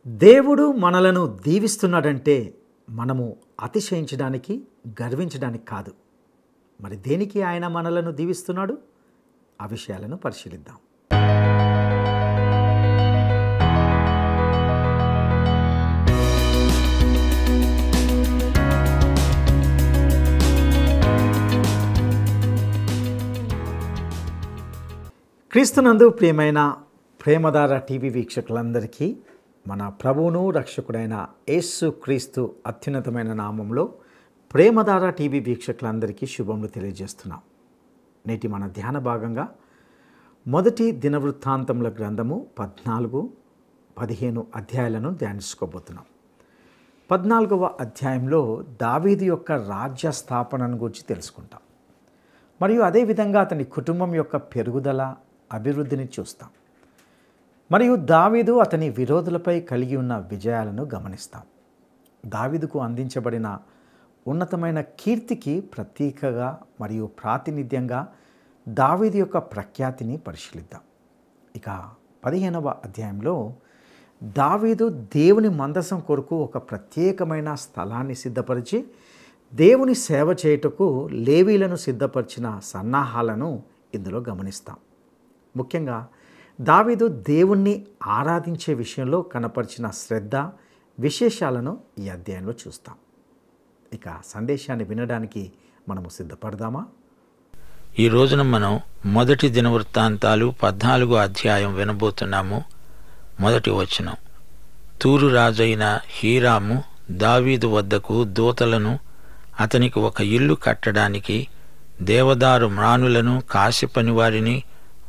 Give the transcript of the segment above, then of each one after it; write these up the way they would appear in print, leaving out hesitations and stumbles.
దేవుడు మనలను దీవిస్తున్నాడంటే మనము అతిశయించడానికి, గర్వించడానికి కాదు. మరి దేనికి ఆయన మనలను దీవిస్తున్నాడు? ఆ విషయాలను పరిశీలిద్దాం. క్రీస్తునందు ప్రియమైన ప్రేమధార టీవీ వీక్షకులందరికీ మన ప్రభువును రక్షకుడైన యేసు క్రీస్తు అత్యున్నతమైన నామంలో ప్రేమధార టీవీ వీక్షకులందరికీ శుభములు తెలియజేస్తున్నాం. నేటి మన ధ్యాన భాగంగా మొదటి దినవృత్తాంతముల గ్రంథము 14, 15 అధ్యాయాలను ధ్యానించుకోబోతున్నాం. 14వ అధ్యాయంలో దావీదు యొక్క రాజ్య స్థాపనను గురించి తెలుసుకుంటాం. మరియు అదేవిధంగా అతని కుటుంబం యొక్క పెరుగుదల, అభివృద్ధిని చూస్తాం. మరియు దావీదు అతని విరోధులపై కలిగి ఉన్న విజయాలను గమనిస్తాం. దావీదుకు అందించబడిన ఉన్నతమైన కీర్తికి ప్రతీకగా మరియు ప్రాతినిధ్యంగా దావీదు యొక్క ప్రఖ్యాతిని పరిశీలిద్దాం. ఇక 15వ అధ్యాయంలో దావీదు దేవుని మందసం కొరకు ఒక ప్రత్యేకమైన స్థలాన్ని సిద్ధపరిచి దేవుని సేవ చేయుటకు లేవీలను సిద్ధపరిచిన సన్నాహాలను ఇందులో గమనిస్తాం. ముఖ్యంగా దావీదు దేవుణ్ణి ఆరాధించే విషయంలో కనపరిచిన శ్రద్ధ, విశేషాలను ఈ అధ్యాయంలో చూస్తాం. ఇక సందేశాన్ని వినడానికి మనము సిద్ధపడదామా? ఈ రోజున మనం మొదటి దినవృత్తాంతాలు 14వ అధ్యాయం వినబోతున్నాము. మొదటి వచనం. తూరు రాజైన హీరాము దావీదు వద్దకు దూతలను అతనికి ఒక ఇల్లు కట్టడానికి దేవదారు మ్రానులను, కాసి పనివారిని,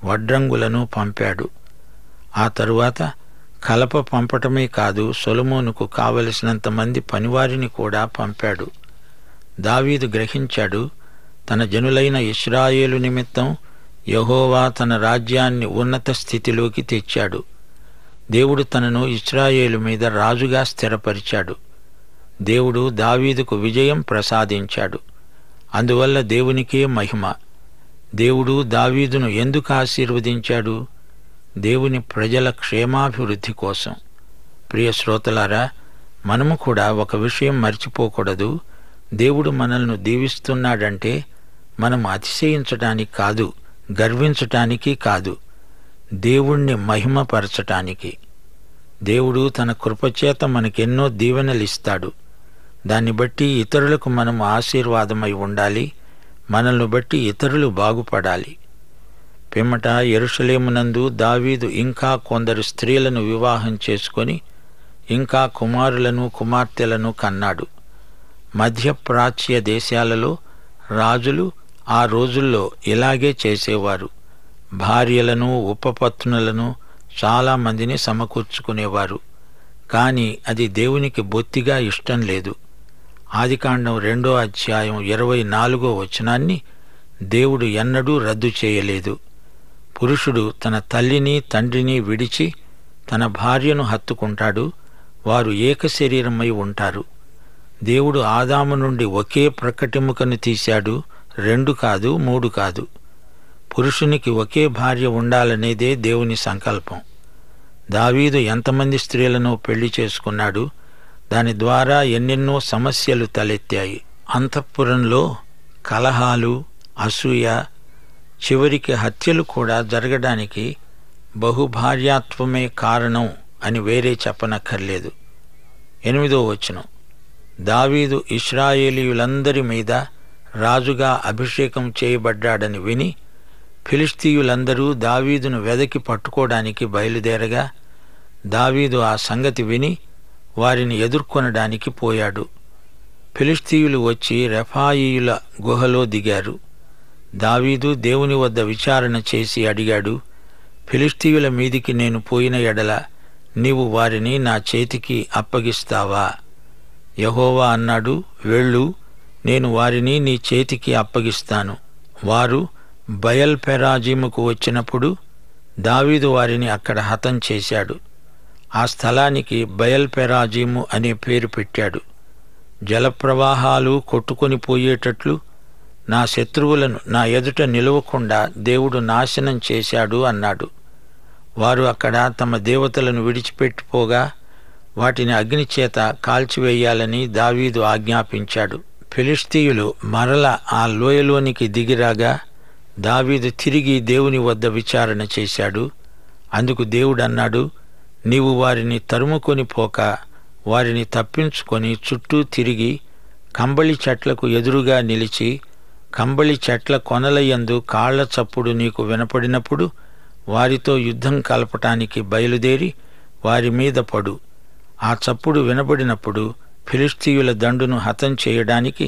వడ్రంగులను పంపాడు. ఆ తరువాత కలప పంపటమే కాదు, సొలొమోనుకు కావలసినంత మంది పనివారిని కూడా పంపాడు. దావీదు గ్రహించాడు, తన జనులైన ఇశ్రాయేలు నిమిత్తం యెహోవా తన రాజ్యాన్ని ఉన్నత స్థితిలోకి తెచ్చాడు. దేవుడు తనను ఇశ్రాయేలు మీద రాజుగా స్థిరపరిచాడు. దేవుడు దావీదుకు విజయం ప్రసాదించాడు. అందువల్ల దేవునికే మహిమ. దేవుడు దావీదును ఎందుకు ఆశీర్వదించాడు? దేవుని ప్రజల క్షేమాభివృద్ధి కోసం. ప్రియ శ్రోతలారా, మనము కూడా ఒక విషయం మర్చిపోకూడదు. దేవుడు మనల్ని దీవిస్తున్నాడంటే మనం అతిశయించటానికి కాదు, గర్వించటానికి కాదు, దేవుణ్ణి మహిమపరచటానికి. దేవుడు తన కృపచేత మనకెన్నో దీవెనలిస్తాడు. దాన్ని బట్టి ఇతరులకు మనం ఆశీర్వాదమై ఉండాలి. మనల్ని బట్టి ఇతరులు బాగుపడాలి. పిమ్మట యెరూషలేమునందు దావీదు ఇంకా కొందరు స్త్రీలను వివాహం చేసుకొని ఇంకా కుమారులను, కుమార్తెలను కన్నాడు. మధ్యప్రాచ్య దేశాలలో రాజులు ఆ రోజుల్లో ఇలాగే చేసేవారు. భార్యలను, ఉపపత్నులను చాలామందిని సమకూర్చుకునేవారు. కానీ అది దేవునికి బొత్తిగా ఇష్టం లేదు. ఆదికాండం 2వ అధ్యాయం 24వ వచనాన్ని దేవుడు ఎన్నడూ రద్దు చేయలేదు. పురుషుడు తన తల్లిని, తండ్రిని విడిచి తన భార్యను హత్తుకుంటాడు. వారు ఏకశరీరమై ఉంటారు. దేవుడు ఆదాము నుండి ఒకే ప్రక్కటెముకను తీశాడు. 2 కాదు, 3 కాదు. పురుషునికి ఒకే భార్య ఉండాలనేదే దేవుని సంకల్పం. దావీదు ఎంతమంది స్త్రీలను పెళ్లి చేసుకున్నాడు. దాని ద్వారా ఎన్నెన్నో సమస్యలు తలెత్తాయి. అంతఃపురంలో కలహాలు, అసూయ, చివరికి హత్యలు కూడా జరగడానికి బహుభార్యాత్వమే కారణం అని వేరే చెప్పనక్కర్లేదు. 8వ వచనం. దావీదు ఇశ్రాయేలీయులందరి మీద రాజుగా అభిషేకం చేయబడ్డాడని విని ఫిలిష్తీయులందరూ దావీదును వెదకి పట్టుకోవడానికి బయలుదేరగా దావీదు ఆ సంగతి విని వారిని ఎదుర్కొనడానికి పోయాడు. ఫిలిష్తీయులు వచ్చి రెఫాయీయుల గుహలో దిగారు. దావీదు దేవుని వద్ద విచారణ చేసి అడిగాడు, ఫిలిష్తీయుల మీదికి నేను పోయిన ఎడల నీవు వారిని నా చేతికి అప్పగిస్తావా? యెహోవా అన్నాడు, వెళ్ళు, నేను వారిని నీ చేతికి అప్పగిస్తాను. వారు బయల్ పెరాజీముకు వచ్చినప్పుడు దావీదు వారిని అక్కడ హతం చేశాడు. ఆ స్థలానికి బయల్ పెరాజీము అనే పేరు పెట్టాడు. జలప్రవాహాలు కొట్టుకొని పోయేటట్లు నా శత్రువులను నా ఎదుట నిలవకుండా దేవుడు నాశనం చేశాడు అన్నాడు. వారు అక్కడ తమ దేవతలను విడిచిపెట్టిపోగా వాటిని అగ్నిచేత కాల్చివేయాలని దావీదు ఆజ్ఞాపించాడు. ఫిలిష్తీయులు మరల ఆ లోయలోనికి దిగిరాగా దావీదు తిరిగి దేవుని వద్ద విచారణ చేశాడు. అందుకు దేవుడన్నాడు, నీవు వారిని తరుముకొని పోక వారిని తప్పించుకొని చుట్టూ తిరిగి కంబళి చెట్లకు ఎదురుగా నిలిచి కంబళి చెట్ల కొనలయందు కాళ్ల చప్పుడు నీకు వినపడినప్పుడు వారితో యుద్ధం కలపటానికి బయలుదేరి వారి మీద పడు. ఆ చప్పుడు వినబడినప్పుడు ఫిలిష్తీయుల దండును హతం చేయడానికి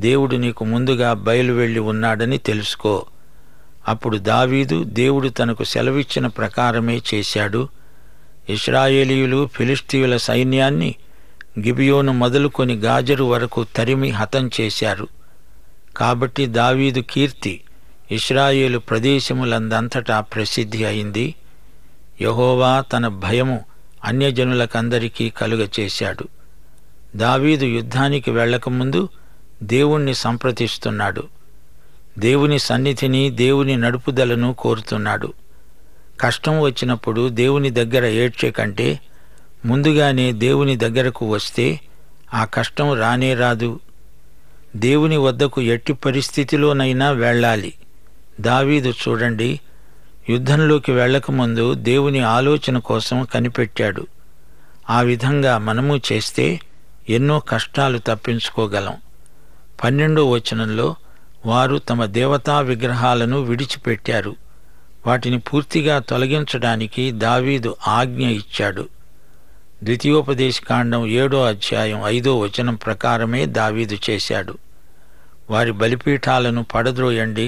దేవుడు నీకు ముందుగా బయలువెళ్లి ఉన్నాడని తెలుసుకో. అప్పుడు దావీదు దేవుడు తనకు సెలవిచ్చిన ప్రకారమే చేశాడు. ఇశ్రాయేలీయులు ఫిలిష్తీయుల సైన్యాన్ని గిబియోను మొదలుకొని గాజరు వరకు తరిమి హతం చేశారు. కాబట్టి దావీదు కీర్తి ఇశ్రాయేలు ప్రదేశములందంతటా ప్రసిద్ధి అయింది. యెహోవా తన భయము అన్యజనులకందరికీ కలుగచేశాడు. దావీదు యుద్ధానికి వెళ్లకముందు దేవుణ్ణి సంప్రదిస్తున్నాడు. దేవుని సన్నిధిని, దేవుని నడుపుదలను కోరుతున్నాడు. కష్టం వచ్చినప్పుడు దేవుని దగ్గర ఏడ్చే కంటే ముందుగానే దేవుని దగ్గరకు వస్తే ఆ కష్టం రానే రాదు. దేవుని వద్దకు ఎట్టి పరిస్థితిలోనైనా వెళ్ళాలి. దావీదు చూడండి, యుద్ధంలోకి వెళ్లకముందు దేవుని ఆలోచన కోసం కనిపెట్టాడు. ఆ విధంగా మనము చేస్తే ఎన్నో కష్టాలు తప్పించుకోగలం. 12వ వచనంలో వారు తమ దేవతా విగ్రహాలను విడిచిపెట్టారు. వాటిని పూర్తిగా తొలగించడానికి దావీదు ఆజ్ఞ ఇచ్చాడు. ద్వితీయోపదేశకాండం 7వ అధ్యాయం 5వ వచనం ప్రకారమే దావీదు చేశాడు. వారి బలిపీఠాలను పడద్రోయండి,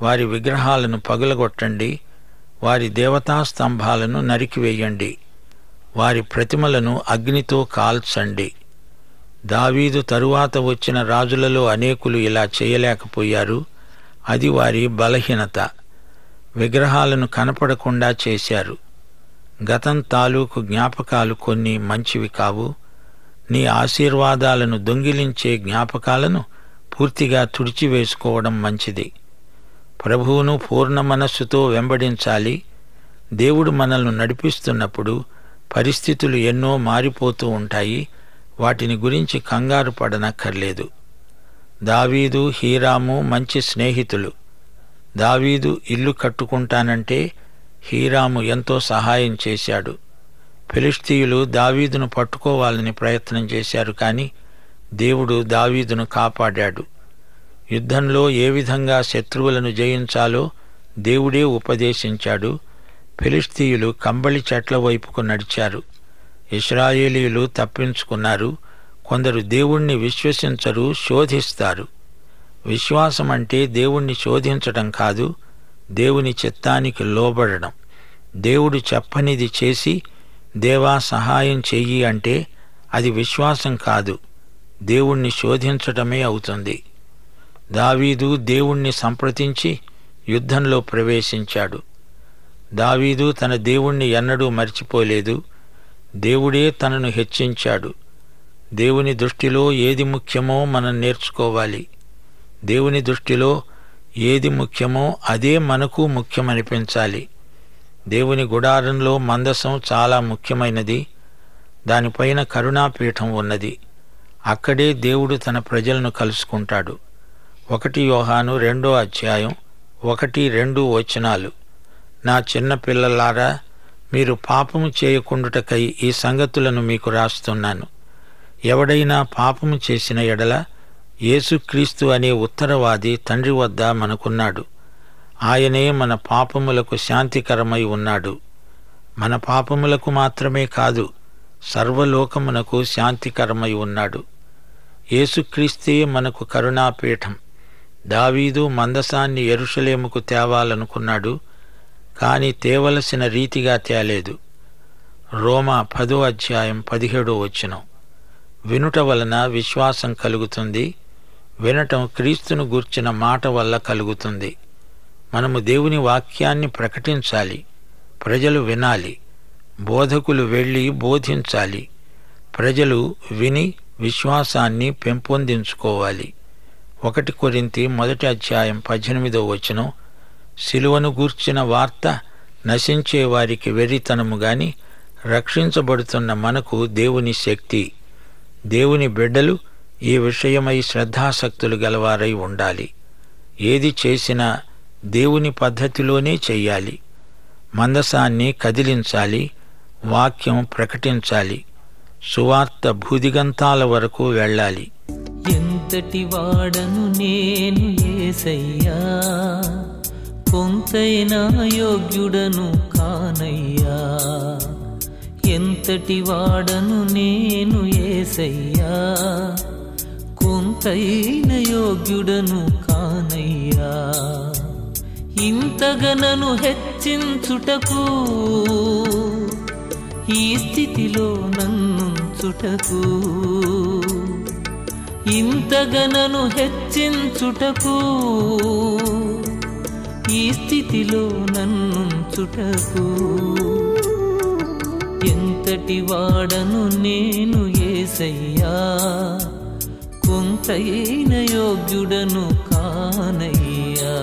వారి విగ్రహాలను పగులగొట్టండి, వారి దేవతా స్తంభాలను నరికివేయండి, వారి ప్రతిమలను అగ్నితో కాల్చండి. దావీదు తరువాత వచ్చిన రాజులలో అనేకులు ఇలా చేయలేకపోయారు. అది వారి బలహీనత. విగ్రహాలను కనపడకుండా చేశారు. గతం తాలూకు జ్ఞాపకాలు కొన్ని మంచివి కావు. నీ ఆశీర్వాదాలను దొంగిలించే జ్ఞాపకాలను పూర్తిగా తుడిచివేసుకోవడం మంచిది. ప్రభువును పూర్ణ మనస్సుతో వెంబడించాలి. దేవుడు మనల్ని నడిపిస్తున్నప్పుడు పరిస్థితులు ఎన్నో మారిపోతూ ఉంటాయి. వాటిని గురించి కంగారు పడనక్కర్లేదు. దావీదు, హీరాము మంచి స్నేహితులు. దావీదు ఇల్లు కట్టుకుంటానంటే హీరాము ఎంతో సహాయం చేశాడు. ఫిలిష్తీయులు దావీదును పట్టుకోవాలని ప్రయత్నం చేశారు, కానీ దేవుడు దావీదును కాపాడాడు. యుద్ధంలో ఏ విధంగా శత్రువులను జయించాలో దేవుడే ఉపదేశించాడు. ఫిలిష్తీయులు కంబళి చెట్ల వైపుకు నడిచారు. ఇశ్రాయేలీయులు తప్పించుకున్నారు. కొందరు దేవుణ్ణి విశ్వసించరు, శోధిస్తారు. విశ్వాసం అంటే దేవుణ్ణి శోధించడం కాదు, దేవుని చిత్తానికి లోబడడం. దేవుడు చెప్పనిది చేసి దేవా సహాయం చెయ్యి అంటే అది విశ్వాసం కాదు, దేవుణ్ణి శోధించటమే అవుతుంది. దావీదు దేవుణ్ణి సంప్రదించి యుద్ధంలో ప్రవేశించాడు. దావీదు తన దేవుణ్ణి ఎన్నడూ మర్చిపోలేదు. దేవుడే తనను హెచ్చించాడు. దేవుని దృష్టిలో ఏది ముఖ్యమో మనం నేర్చుకోవాలి. దేవుని దృష్టిలో ఏది ముఖ్యమో అదే మనకు ముఖ్యమనిపించాలి. దేవుని గుడారంలో మందసం చాలా ముఖ్యమైనది. దానిపైన కరుణాపీఠం ఉన్నది. అక్కడే దేవుడు తన ప్రజలను కలుసుకుంటాడు. 1 యోహాను 2వ అధ్యాయం 1-2 వచనాలు. నా చిన్న పిల్లలారా, మీరు పాపము చేయకుండుటకై ఈ సంగతులను మీకు రాస్తున్నాను. ఎవడైనా పాపము చేసిన ఎడల యేసుక్రీస్తు అనే ఉత్తరవాది తండ్రి వద్ద మనకున్నాడు. ఆయనే మన పాపములకు శాంతికరమై ఉన్నాడు. మన పాపములకు మాత్రమే కాదు, సర్వలోకమునకు శాంతికరమై ఉన్నాడు. యేసుక్రీస్తే మనకు కరుణాపీఠం. దావీదు మందసాన్ని యెరూషలేముకు తేవాలనుకున్నాడు, కాని తేవలసిన రీతిగా తేలేదు. రోమా 10వ అధ్యాయం 17వ వచనం. వినుట వలన విశ్వాసం కలుగుతుంది. వినటం క్రీస్తును గూర్చిన మాట వల్ల కలుగుతుంది. మనము దేవుని వాక్యాన్ని ప్రకటించాలి. ప్రజలు వినాలి. బోధకులు వెళ్ళి బోధించాలి. ప్రజలు విని విశ్వాసాన్ని పెంపొందించుకోవాలి. 1 కొరింథీ 1వ అధ్యాయం 18వ వచనం. సిలువను గూర్చిన వార్త నశించే వారికి వెర్రితనము గాని రక్షించబడుతున్న మనకు దేవుని శక్తి. దేవుని బిడ్డలు ఈ విషయమై శ్రద్ధాసక్తులు గలవారై ఉండాలి. ఏది చేసినా దేవుని పద్ధతిలోనే చెయ్యాలి. మందసాన్ని కదిలించాలి, వాక్యం ప్రకటించాలి, సువార్త భూదిగంతాల వరకు వెళ్ళాలి. ఎంతటి వాడను నేను యేసయ్యా, కొంతైనా యోగ్యుడను కానయ్యా. ఎంతటి వాడను నేను యేసయ్యా, కొంతైనా యోగ్యుడను కానయ్యా. ఇంతగా నన్ను హెచ్చించుటకు, ఈ స్థితిలో నన్నుంచుటకు, ఇంతగా నన్ను హెచ్చించుటకు, ఈ స్థితిలో నన్నుంచుటకు. ఎంతటి వాడను నేను యేసయ్యా, కొంతైన యోగ్యుడను కానయ్యా.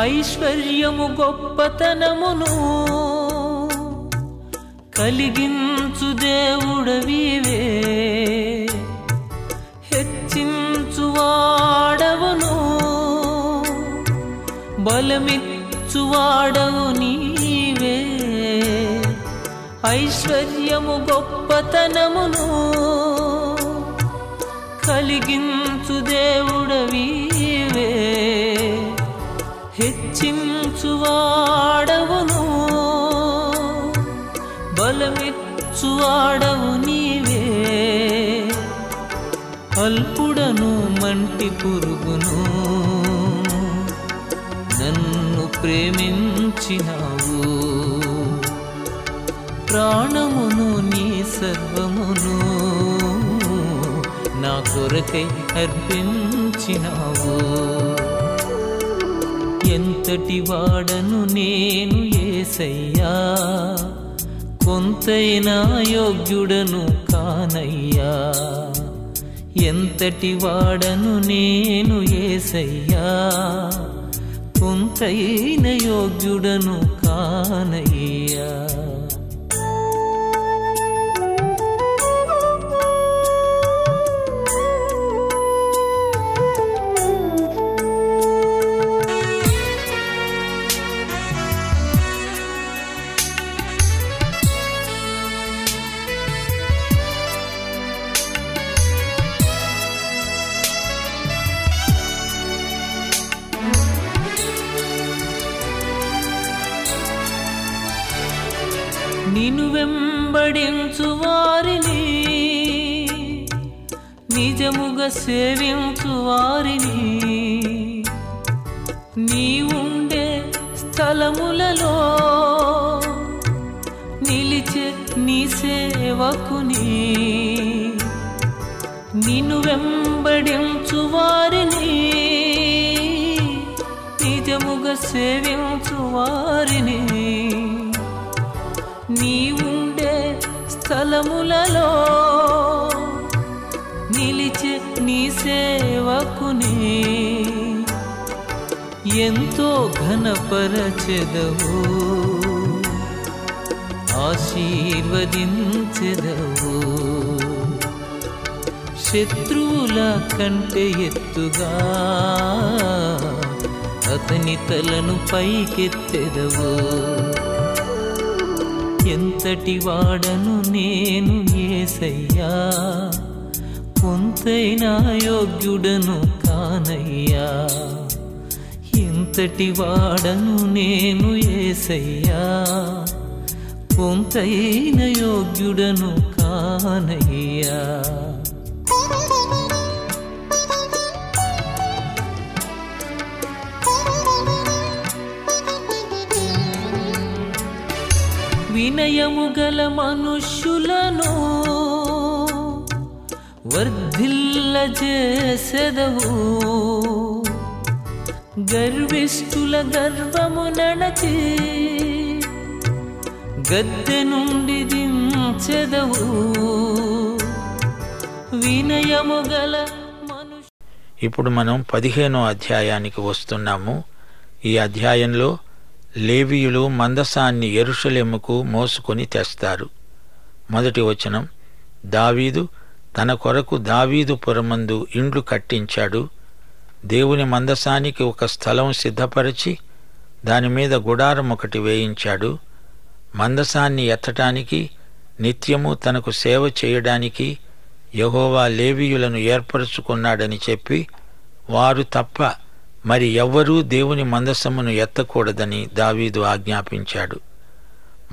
ఐశ్వర్యము గొప్పతనమును కలిగించు దేవుడవివే, హెచ్చించు వాడవును, బలమిచ్చు వాడవు నీవే. ఐశ్వర్యము గొప్పతనమును కలిగించు దేవుడవివే, హెచ్చించు వాడవును, బలమిచ్చు వాడవు నీవే. అల్పుడను మంటి పురుగును నన్ను ప్రేమించినావు, ప్రాణమును నీ సర్వమును నా కొరకై అర్పించినావు. ఎంతటి వాడను నేను యేసయ్యా, కొంతైనా యోగ్యుడను కానయ్యా. ఎంతటి వాడను నేను యేసయ్యా, కొంతైన యోగ్యుడను కానయ్యా. నిన్ను వెంబడించు వారిని, నిజముగా సేవించు వారిని, నీ ఉండే స్థలములలో నిలిచే నీ సేవకుని. నిన్ను వెంబడించు వారిని, నిజముగా సేవించు వారిని, నీ ఉండే స్థలములలో నిలిచే నీ సేవకుని. ఎంతో ఘనపరచెదవు, ఆశీర్వదించెదవు. శత్రువుల కంటే ఎత్తుగా అతని తలను పైకెత్తెదవు. ఎంతటి వాడను నేను యేసయ్యా, కొంతైనా యోగ్యుడను కానయ్యా. ఎంతటి వాడను నేను యేసయ్యా, కొంతైన యోగ్యుడను కానయ్యా. వినయము గల మనుష్యులను వర్ధిల్లజేసెదవు. గర్విష్ఠుల గర్వము నడచి గద్దె నుండి దించెదవు. వినయము గల మనుష్య. ఇప్పుడు మనం 15వ అధ్యాయానికి వస్తున్నాము. ఈ అధ్యాయంలో లేవీయులు మందసాన్ని యెరూషలేముకు మోసుకొని తెస్తారు. మొదటి వచనం, దావీదు తన కొరకు దావీదు పురమందు ఇండ్లు కట్టించాడు. దేవుని మందసానికి ఒక స్థలం సిద్ధపరిచి దానిమీద గుడారం ఒకటి వేయించాడు. మందసాన్ని ఎత్తటానికి, నిత్యము తనకు సేవ చేయడానికి యెహోవా లేవీయులను ఏర్పరచుకున్నాడని చెప్పి వారు తప్ప మరి ఎవ్వరూ దేవుని మందసమును ఎత్తకూడదని దావీదు ఆజ్ఞాపించాడు.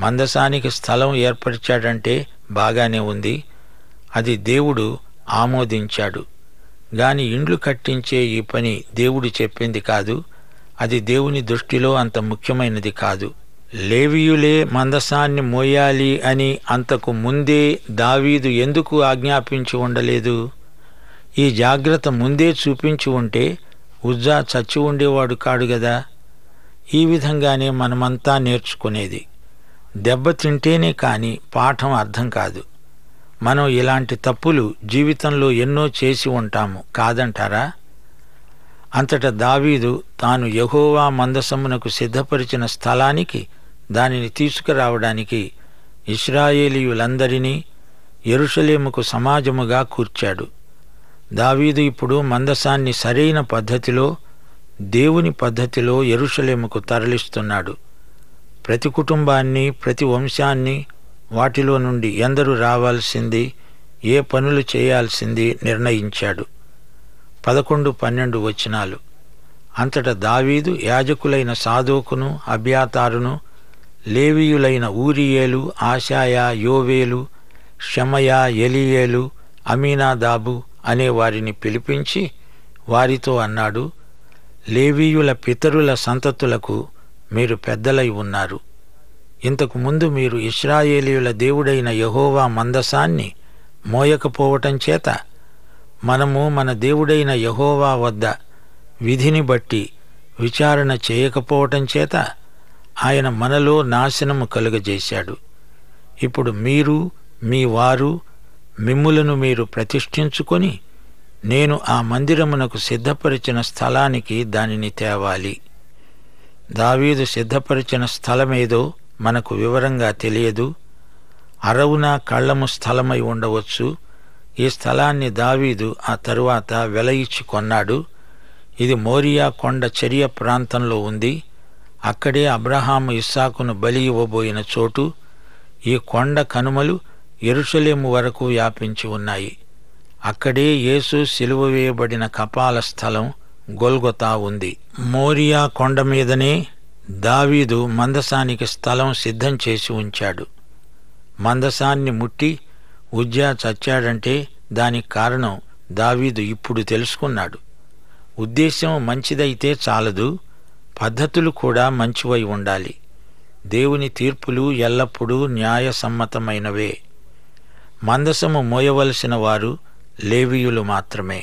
మందసానికి స్థలం ఏర్పరిచాడంటే బాగానే ఉంది, అది దేవుడు ఆమోదించాడు. గాని ఇండ్లు కట్టించే ఈ పని దేవుడు చెప్పింది కాదు, అది దేవుని దృష్టిలో అంత ముఖ్యమైనది కాదు. లేవీయులే మందసాన్ని మోయాలి అని అంతకు ముందే దావీదు ఎందుకు ఆజ్ఞాపించి ఉండలేదు? ఈ జాగ్రత్త ముందే చూపించి ఉంటే ఉజ్జా చచ్చి ఉండేవాడు కాడు గదా. ఈ విధంగానే మనమంతా నేర్చుకునేది. దెబ్బతింటేనే కాని పాఠం అర్థం కాదు. మనం ఇలాంటి తప్పులు జీవితంలో ఎన్నో చేసి ఉంటాము, కాదంటారా? అంతటా దావీదు తాను యెహోవా మందసమునకు సిద్ధపరిచిన స్థలానికి దానిని తీసుకురావడానికి ఇశ్రాయేలీయులందరినీ యెరూషలేముకు సమాజముగా కూర్చాడు. దావీదు ఇప్పుడు మందసాన్ని సరైన పద్ధతిలో, దేవుని పద్ధతిలో యెరూషలేముకు తరలిస్తున్నాడు. ప్రతి కుటుంబాన్ని, ప్రతి వంశాన్ని, వాటిలో నుండి ఎందరు రావాల్సింది, ఏ పనులు చేయాల్సింది నిర్ణయించాడు. 11, 12 వచనాలు. అంతటా దావీదు యాజకులైన సాదోకును, అబ్యాతారును, లేవీయులైన ఊరియేలు, ఆశాయా, యోవేలు, షమయా, ఎలీయేలు, అమీనాదాబు అనే వారిని పిలిపించి వారితో అన్నాడు, లేవీయుల పితరుల సంతతులకు మీరు పెద్దలై ఉన్నారు. ఇంతకు ముందు మీరు ఇశ్రాయేలీయుల దేవుడైన యెహోవా మందసాన్ని మోయకపోవటం చేత మనము మన దేవుడైన యెహోవా వద్ద విధిని బట్టి విచారణ చేయకపోవటం చేత ఆయన మనలో నాశనము కలుగజేశాడు. ఇప్పుడు మీరు, మీ వారు, మిమ్ములను మీరు ప్రతిష్ఠించుకొని నేను ఆ మందిరమునకు సిద్ధపరిచిన స్థలానికి దానిని తేవాలి. దావీదు సిద్ధపరిచిన స్థలమేదో మనకు వివరంగా తెలియదు. అరవున కళ్ళము స్థలమై ఉండవచ్చు. ఈ స్థలాన్ని దావీదు ఆ తరువాత వెల ఇచ్చి కొన్నాడు. ఇది మోరియా కొండ చర్య ప్రాంతంలో ఉంది. అక్కడే అబ్రహాము ఇస్సాకును బలి ఇవ్వబోయిన చోటు. ఈ కొండ కనుమలు యెరూషలేము వరకు వ్యాపించి ఉన్నాయి. అక్కడే యేసు సిలువ వేయబడిన కపాల స్థలం గొల్గొతా ఉంది. మోరియా కొండ మీదనే దావీదు మందసానికి స్థలం సిద్ధం చేసి ఉంచాడు. మందసాన్ని ముట్టి ఉజ్జా చచ్చాడంటే దానికి కారణం దావీదు ఇప్పుడు తెలుసుకున్నాడు. ఉద్దేశం మంచిదైతే చాలదు, పద్ధతులు కూడా మంచివై ఉండాలి. దేవుని తీర్పులు ఎల్లప్పుడూ న్యాయసమ్మతమైనవే. మందసము మోయవలసిన వారు లేవీయులు మాత్రమే.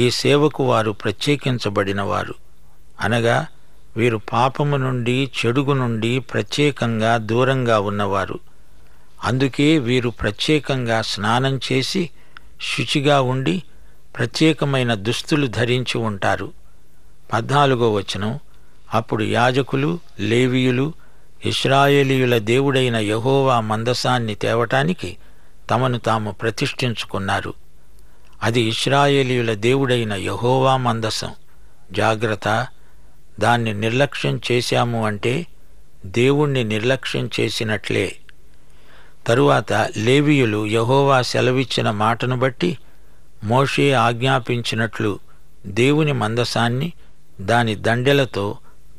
ఈ సేవకు వారు ప్రత్యేకించబడినవారు, అనగా వీరు పాపము నుండి, చెడుగు నుండి ప్రత్యేకంగా దూరంగా ఉన్నవారు. అందుకే వీరు ప్రత్యేకంగా స్నానం చేసి శుచిగా ఉండి ప్రత్యేకమైన దుస్తులు ధరించి ఉంటారు. 14వ వచనం, అప్పుడు యాజకులు, లేవీయులు ఇశ్రాయేలీయుల దేవుడైన యెహోవా మందసాన్ని తేవటానికి తమను తాము ప్రతిష్ఠించుకున్నారు. అది ఇశ్రాయేలీయుల దేవుడైన యెహోవా మందసం. జాగ్రత్త, దాన్ని నిర్లక్ష్యం చేశాము అంటే దేవుణ్ణి నిర్లక్ష్యం చేసినట్లే. తరువాత లేవీయులు యెహోవా సెలవిచ్చిన మాటను బట్టి మోషే ఆజ్ఞాపించినట్లు దేవుని మందసాన్ని దాని దండెలతో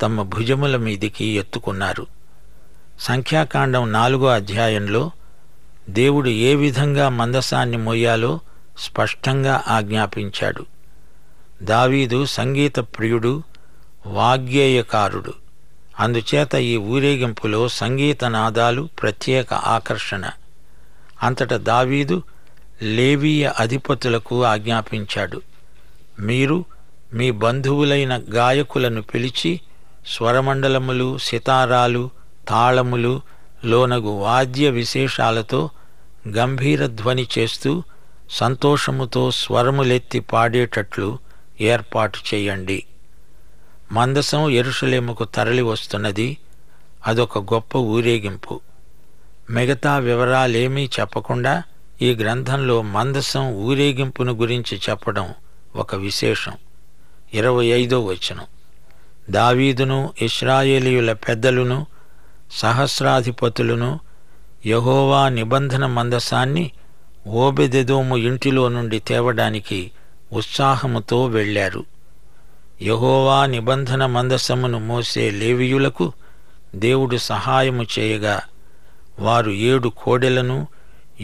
తమ భుజముల మీదికి ఎత్తుకున్నారు. సంఖ్యాకాండం 4వ అధ్యాయంలో దేవుడు ఏ విధంగా మందసాన్ని మోయాలో స్పష్టంగా అందుచేత ఈ ఊరేగింపులో సంగీత నాదాలు ప్రత్యేక ఆకర్షణ. అంతటా దావీదు లేవీయ అధిపతులకు ఆజ్ఞాపించాడు, మీరు మీ బంధువులైన గాయకులను పిలిచి స్వరమండలములు, సితారాలు, తాళములు లోనగు వాద్య విశేషాలతో గంభీర ధ్వని చేస్తూ సంతోషముతో స్వరములెత్తి పాడేటట్లు ఏర్పాటు చేయండి. మందసం యెరూషలేముకు తరలి వస్తున్నది. అదొక గొప్ప ఊరేగింపు. మిగతా వివరాలేమీ చెప్పకుండా ఈ గ్రంథంలో మందసం ఊరేగింపును గురించి చెప్పడం ఒక విశేషం. 25వ వచనం, దావీదును ఇశ్రాయేలీయుల పెద్దలును సహస్రాధిపతులను యెహోవా నిబంధన మందసాన్ని ఓబెదెదోము ఇంటిలో నుండి తేవడానికి ఉత్సాహముతో వెళ్ళారు. యెహోవా నిబంధన మందసమును మోసే లేవీయులకు దేవుడు సహాయము చేయగా వారు 7 కోడెలను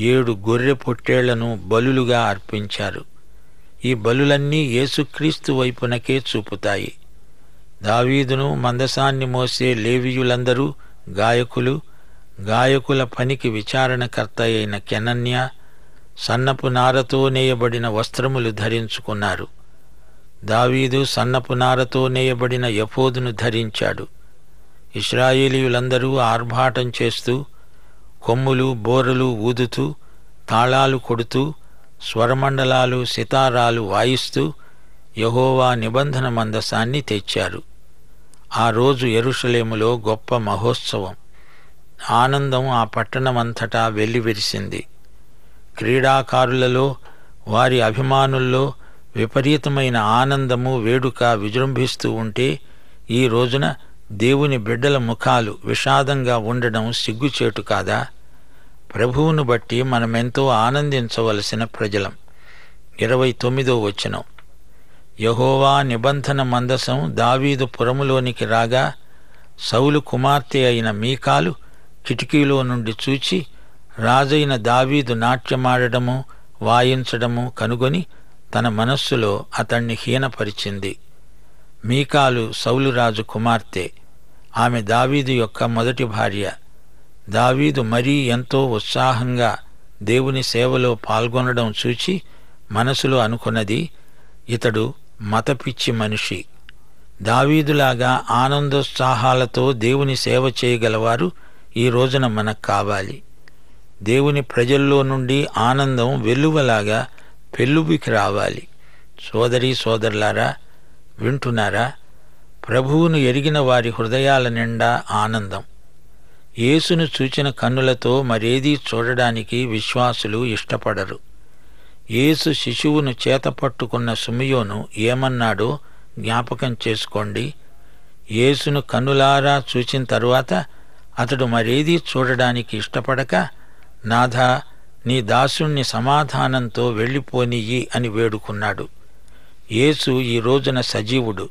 7 గొర్రె పొట్టేళ్లను బలులుగా అర్పించారు. ఈ బలులన్నీ యేసుక్రీస్తు వైపునకే చూపుతాయి. దావీదును మందసాన్ని మోసే లేవీయులందరూ గాయకులు. గాయకుల పనికి విచారణకర్త అయిన కెనన్య సన్నపు నారతో నేయబడిన వస్త్రములు ధరించుకున్నారు. దావీదు సన్నపు నారతో నేయబడిన ఎఫోదును ధరించాడు. ఇశ్రాయేలీయులందరూ ఆర్భాటం చేస్తూ కొమ్ములు, బోరలు ఊదుతూ, తాళాలు కొడుతూ, స్వరమండలాలు, సితారాలు వాయిస్తూ యెహోవా నిబంధన మందసాన్ని తెచ్చారు. ఆ రోజు యెరూషలేములో గొప్ప మహోత్సవం. ఆనందం ఆ పట్టణమంతటా వెల్లివిరిసింది. క్రీడాకారులలో, వారి అభిమానుల్లో విపరీతమైన ఆనందము, వేడుక విజృంభిస్తూ ఉంటే ఈ రోజున దేవుని బిడ్డల ముఖాలు విషాదంగా ఉండడం సిగ్గుచేటు కాదా? ప్రభువును బట్టి మనమెంతో ఆనందించవలసిన ప్రజలం. 29వ వచనం, యెహోవా నిబంధన మందసం దావీదు పురములోనికి రాగా సౌలు కుమార్తె అయిన మీకాలు కిటికీలో నుండి చూచి రాజైన దావీదు నాట్యమాడడము, వాయించడము కనుగొని తన మనస్సులో అతణ్ణి హీనపరిచింది. మీకాలు సౌలురాజు కుమార్తె. ఆమె దావీదు యొక్క మొదటి భార్య. దావీదు మరీ ఎంతో ఉత్సాహంగా దేవుని సేవలో పాల్గొనడం చూచి మనసులో అనుకున్నది, ఇతడు మతపిచ్చి మనిషి. దావీదులాగా ఆనందోత్సాహాలతో దేవుని సేవ చేయగలవారు ఈ రోజున మనకు కావాలి. దేవుని ప్రజల్లో నుండి ఆనందం వెల్లువలాగా పెల్లుబికి రావాలి. సోదరీ సోదరులారా, వింటున్నారా? ప్రభువును ఎరిగిన వారి హృదయాల నిండా ఆనందం. యేసును చూచిన కన్నులతో మరేదీ చూడడానికి విశ్వాసులు ఇష్టపడరు. యేసు శిశువును చేతపట్టుకున్న సిమియోను ఏమన్నాడో జ్ఞాపకం చేసుకోండి. యేసును కన్నులారా చూచిన తరువాత అతడు మరేదీ చూడడానికి ఇష్టపడక, నాథా, నీ దాసుణ్ణి సమాధానంతో వెళ్ళిపోనియ్యి అని వేడుకున్నాడు. యేసు ఈ రోజున సజీవుడు,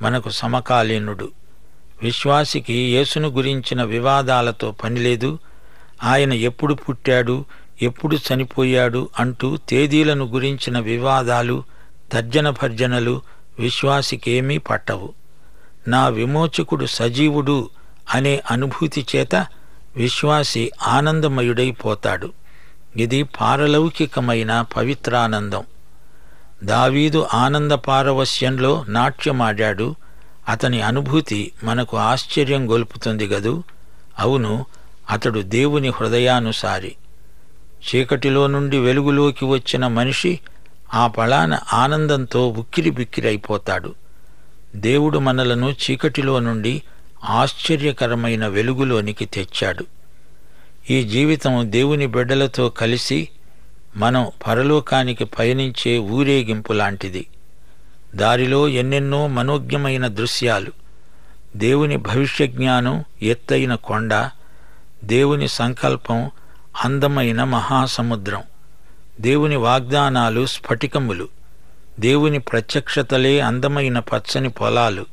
మనకు సమకాలీనుడు. విశ్వాసికి యేసును గురించిన వివాదాలతో పనిలేదు. ఆయన ఎప్పుడు పుట్టాడు, ఎప్పుడు చనిపోయాడు అంటూ తేదీలను గురించిన వివాదాలు, తర్జన భర్జనలు విశ్వాసికేమీ పట్టవు. నా విమోచకుడు సజీవుడు అనే అనుభూతి చేత విశ్వాసి ఆనందమయుడైపోతాడు. ఇది పారలౌకికమైన పవిత్రానందం. దావీదు ఆనంద పారవస్యంలో నాట్యమాడాడు. అతని అనుభూతి మనకు ఆశ్చర్యం గొల్పుతుంది గదూ. అవును, అతడు దేవుని హృదయానుసారి. చీకటిలో నుండి వెలుగులోకి వచ్చిన మనిషి ఆ పళాన ఆనందంతో ఉక్కిరిబిక్కిరైపోతాడు. దేవుడు మనలను చీకటిలో నుండి ఆశ్చర్యకరమైన వెలుగులోనికి తెచ్చాడు. ఈ జీవితం దేవుని బిడ్డలతో కలిసి మనం పరలోకానికి పయనించే ఊరేగింపు లాంటిది. దారిలో ఎన్నెన్నో మనోజ్ఞమైన దృశ్యాలు. దేవుని భవిష్యజ్ఞానం ఎత్తైన కొండ, దేవుని సంకల్పం అందమైన మహాసముద్రం, దేవుని వాగ్దానాలు స్ఫటికములు, దేవుని ప్రత్యక్షతలే అందమైన పచ్చని పొలాలు,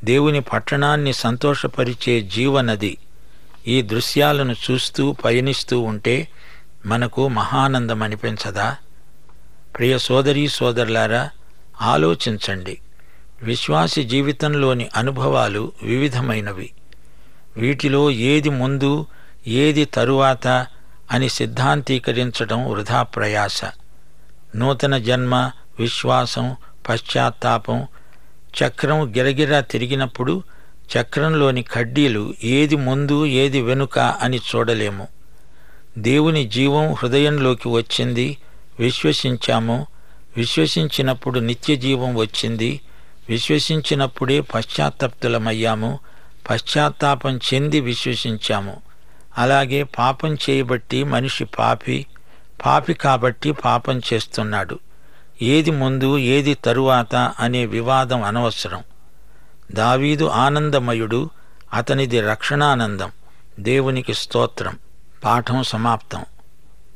దేవుని పట్టణాన్ని సంతోషపరిచే జీవనది. ఈ దృశ్యాలను చూస్తూ పయనిస్తూ ఉంటే మనకు మహానందం అనిపించదా? ప్రియ సోదరీ సోదరులారా, ఆలోచించండి. విశ్వాసి జీవితంలోని అనుభవాలు వివిధమైనవి. వీటిలో ఏది ముందు ఏది తరువాత అని సిద్ధాంతీకరించడం వృధా ప్రయాస. నూతన జన్మ, విశ్వాసం, పశ్చాత్తాపం చక్రం గిరగిరా తిరిగినప్పుడు చక్రంలోని కడ్డీలు ఏది ముందు ఏది వెనుక అని చూడలేము. దేవుని జీవం హృదయంలోకి వచ్చింది, విశ్వసించాము. విశ్వసించినప్పుడు నిత్య జీవం వచ్చింది. విశ్వసించినప్పుడే పశ్చాత్తప్తులమయ్యాము. పశ్చాత్తాపం చెంది విశ్వసించాము. అలాగే పాపం చేయబట్టి మనిషి పాపి కాబట్టి పాపం చేస్తున్నాడు. ఏది ముందు ఏది తరువాత అనే వివాదం అనవసరం. దావీదు ఆనందమయుడు, అతనిది రక్షణానందం. దేవునికి స్తోత్రం. పాఠం సమాప్తం.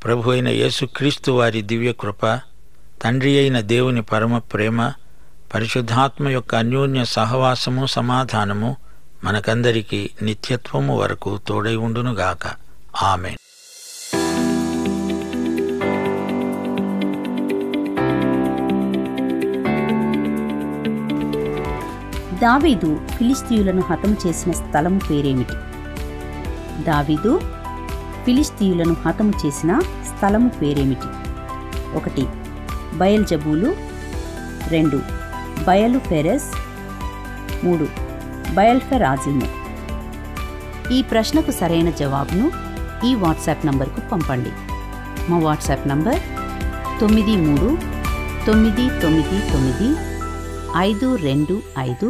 ప్రభు అయిన యేసుక్రీస్తు వారి దివ్యకృప, తండ్రి అయిన దేవుని పరమ ప్రేమ, పరిశుద్ధాత్మ యొక్క అన్యోన్య సహవాసము, సమాధానము మనకందరికీ నిత్యత్వము వరకు తోడై ఉండునుగాక. ఆమేన్. దావీదు ఫిలిష్తీయులను హతము చేసిన స్థలము పేరేమిటి? దావీదు ఫిలిష్తీయులను హతము చేసిన స్థలము పేరేమిటి? 1 బయల్జబూలు, 2 బయలు ఫెరెస్, 3 బయల్ఫెరాజిము. ఈ ప్రశ్నకు సరైన జవాబును ఈ వాట్సాప్ నంబర్కు పంపండి. మా వాట్సాప్ నంబర్ 9399952570.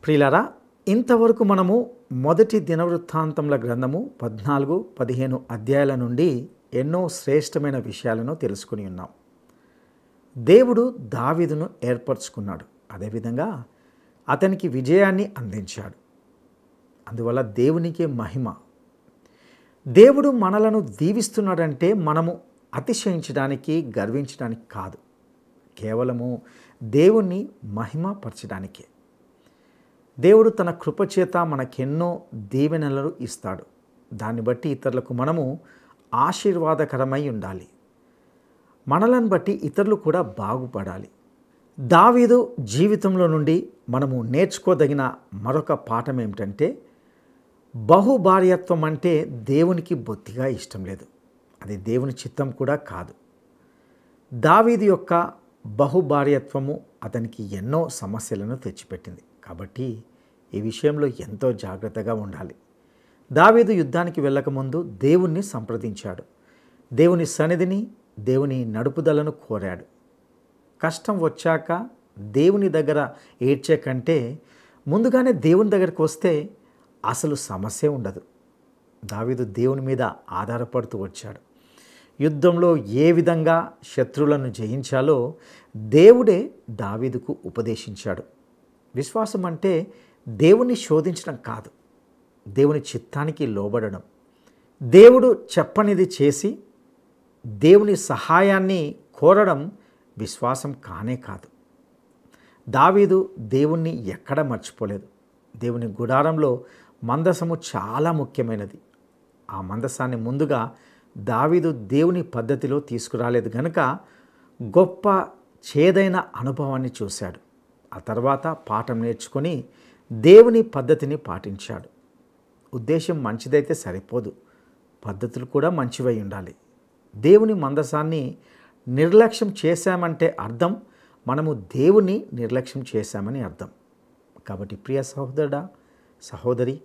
ప్రియులారా, ఇంతవరకు మనము మొదటి దినవృత్తాంతముల గ్రంథము 14-15 అధ్యాయాల నుండి ఎన్నో శ్రేష్టమైన విషయాలను తెలుసుకుని ఉన్నాం. దేవుడు దావీదును ఏర్పరచుకున్నాడు. అదేవిధంగా అతనికి విజయాన్ని అందించాడు. అందువల్ల దేవునికే మహిమ. దేవుడు మనలను దీవిస్తున్నాడంటే మనము అతిశయించడానికి, గర్వించడానికి కాదు, కేవలము దేవుణ్ణి మహిమపరచడానికే. దేవుడు తన కృపచేత మనకెన్నో దీవెనలను ఇస్తాడు. దాన్ని బట్టి ఇతరులకు మనము ఆశీర్వాదకరమై ఉండాలి. మనలను బట్టి ఇతరులు కూడా బాగుపడాలి. దావీదు జీవితంలో నుండి మనము నేర్చుకోదగిన మరొక పాఠం ఏమిటంటే, బహుభార్యత్వం అంటే దేవునికి బొత్తిగా ఇష్టం లేదు. అది దేవుని చిత్తం కూడా కాదు. దావీదు యొక్క బహుభార్యత్వము అతనికి ఎన్నో సమస్యలను తెచ్చిపెట్టింది. కాబట్టి ఈ విషయంలో ఎంతో జాగ్రత్తగా ఉండాలి. దావీదు యుద్ధానికి వెళ్ళకముందు దేవుణ్ణి సంప్రదించాడు. దేవుని సన్నిధిని, దేవుని నడుపుదలను కోరాడు. కష్టం వచ్చాక దేవుని దగ్గర ఏడ్చే కంటే ముందుగానే దేవుని దగ్గరికి వస్తే అసలు సమస్య ఉండదు. దావీదు దేవుని మీద ఆధారపడుతూ వచ్చాడు. యుద్ధంలో ఏ విధంగా శత్రువులను జయించాలో దేవుడే దావీదుకు ఉపదేశించాడు. విశ్వాసం అంటే దేవుని శోధించడం కాదు, దేవుని చిత్తానికి లోబడడం. దేవుడు చెప్పనిది చేసి దేవుని సహాయాన్ని కోరడం విశ్వాసం కానే కాదు. దావీదు దేవుణ్ణి ఎక్కడ మర్చిపోలేదు. దేవుని గుడారంలో మందసము చాలా ముఖ్యమైనది. ఆ మందసాన్ని ముందుగా దావీదు దేవుని పద్ధతిలో తీసుకురాలేదు గనుక గొప్ప చేదైన అనుభవాన్ని చూశాడు. ఆ తర్వాత పాఠం నేర్చుకొని దేవుని పద్ధతిని పాటించాడు. ఉద్దేశం మంచిదైతే సరిపోదు, పద్ధతులు కూడా మంచివై ఉండాలి. దేవుని మందసాన్ని నిర్లక్ష్యం చేశామంటే అర్థం మనము దేవుని నిర్లక్ష్యం చేశామని అర్థం. కాబట్టి ప్రియ సహోదరుడా, సహోదరి,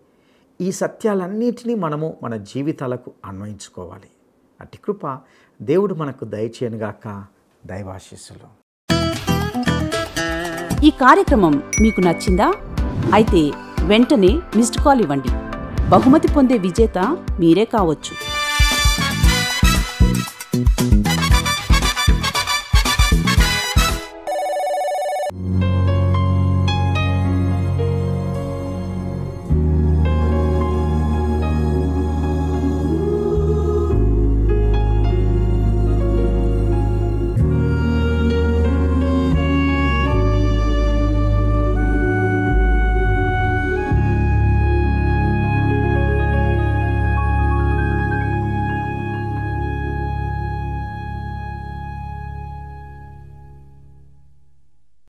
ఈ సత్యాలన్నిటినీ మనము మన జీవితాలకు అన్వయించుకోవాలి. అట్టి కృప దేవుడు మనకు దయచేయనుగాక. దైవాశీస్సులు. ఈ కార్యక్రమం మీకు నచ్చిందా? అయితే వెంటనే మిస్డ్ కాల్ ఇవ్వండి. బహుమతి పొందే విజేత మీరే కావచ్చు.